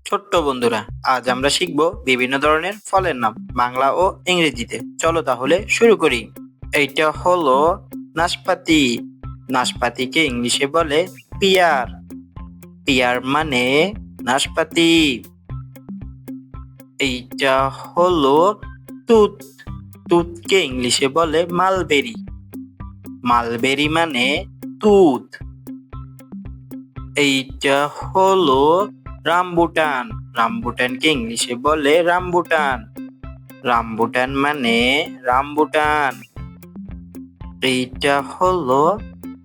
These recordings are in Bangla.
ছোট্ট বন্ধুরা, আজ আমরা শিখব বিভিন্ন ধরনের ফলের নাম বাংলা ও ইংরেজিতে। চলো তাহলে শুরু করি। এইটা হলো নাশপাতি। নাশপাতিকে ইংলিশে বলে পিয়ার। পিয়ার মানে নাশপাতি। এইটা হলো তুত। তুতকে ইংলিশে বলে মালবেরি। মালবেরি মানে তুত। এইটা হলো রামবুটান। রামবুটানকে ইংলিশে বলে রামবুটান। রামবুটান মানে রামবুটান। এইটা হলো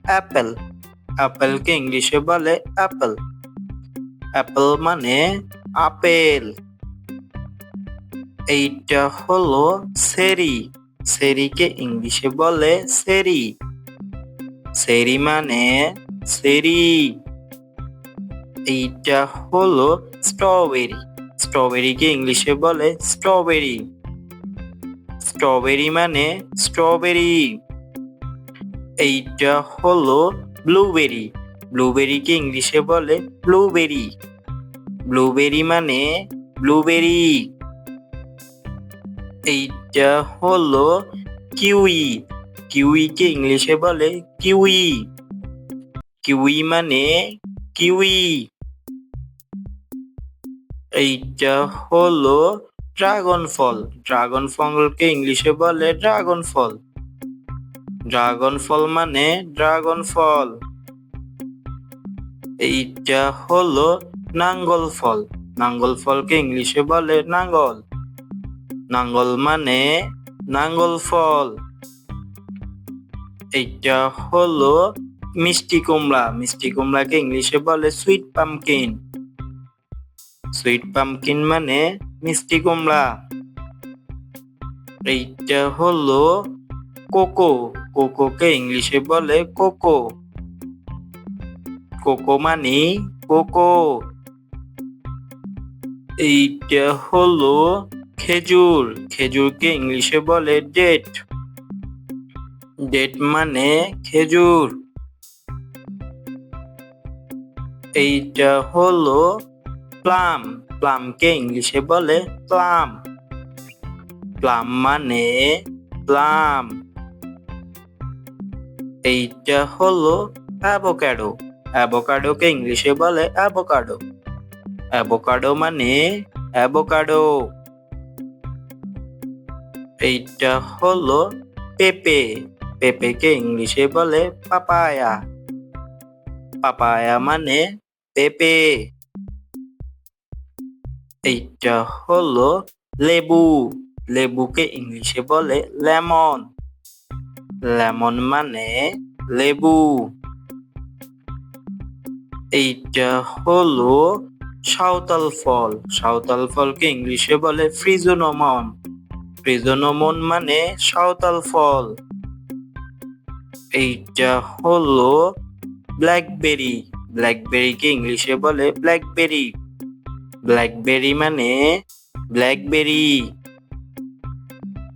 অ্যাপেল। অ্যাপেলকে ইংলিশে বলে অ্যাপেল। অ্যাপেল মানে আপেল। এইটা হলো সেরি। সেরিকে ইংলিশে বলে সেরি। সেরি মানে সেরি। এইটা হলো স্ট্রবেরি। স্ট্রবেরিকে ইংলিশে বলে স্ট্রবেরি। স্ট্রবেরি মানে স্ট্রবেরি। এইটা হলো ব্লুবেরি। ব্লুবেরিকে ইংলিশে বলে ব্লুবেরি। ব্লুবেরি মানে ব্লুবেরি। এইটা হলো কিউই। কিউইকে ইংলিশে বলে কিউই। কিউই মানে কিউই। এইটা হলো ড্রাগন ফল। ড্রাগন ফলকে ইংলিশে বলে ড্রাগন ফল। ড্রাগন ফল মানে ড্রাগন ফল। এইটা হলো নাঙ্গল ফল। নাঙ্গল ফলকে ইংলিশে বলে নাঙ্গল। নাঙ্গল মানে নাঙ্গল ফল। এইটা হলো মিষ্টি কুমড়া। মিষ্টি কুমড়াকে ইংলিশে বলে সুইট পামকিন। সুইট পামকিন মানে মিষ্টি কুমড়া। এইটা হলো কোকো। কোকোকে ইংলিশে বলে কোকো। কোকো মানে কোকো। এইটা হলো খেজুর। খেজুরকে ইংলিশে বলে ডেট। ডেট মানে খেজুর। এইটা হলো প্লাম। প্লামকে ইংলিশে বলে প্লাম। প্লাম মানে প্লাম। এইটা হলো অ্যাভোকাডো। অ্যাভোকাডোকে ইংলিশে বলে অ্যাভোকাডো। অ্যাভোকাডো মানে অ্যাভোকাডো। এইটা হলো পেঁপে। পেঁপেকে ইংলিশে বলে পাপায়া। পাপায়া মানে পেঁপে। এইটা হলো লেবু। লেবুকে ইংলিশে বলে লেমন। লেমন মানে লেবু। এইটা হলো সাঁওতাল ফল। সাঁওতাল ফলকে ইংলিশে বলে ফ্রিজোনোমন। ফ্রিজোনোমন মানে সাঁওতাল ফল। এইটা হলো ব্ল্যাকবেরি। ব্ল্যাকবেরিকে ইংলিশে বলে ব্ল্যাকবেরি। ব্ল্যাকবেরি মানে ব্ল্যাকবেরি।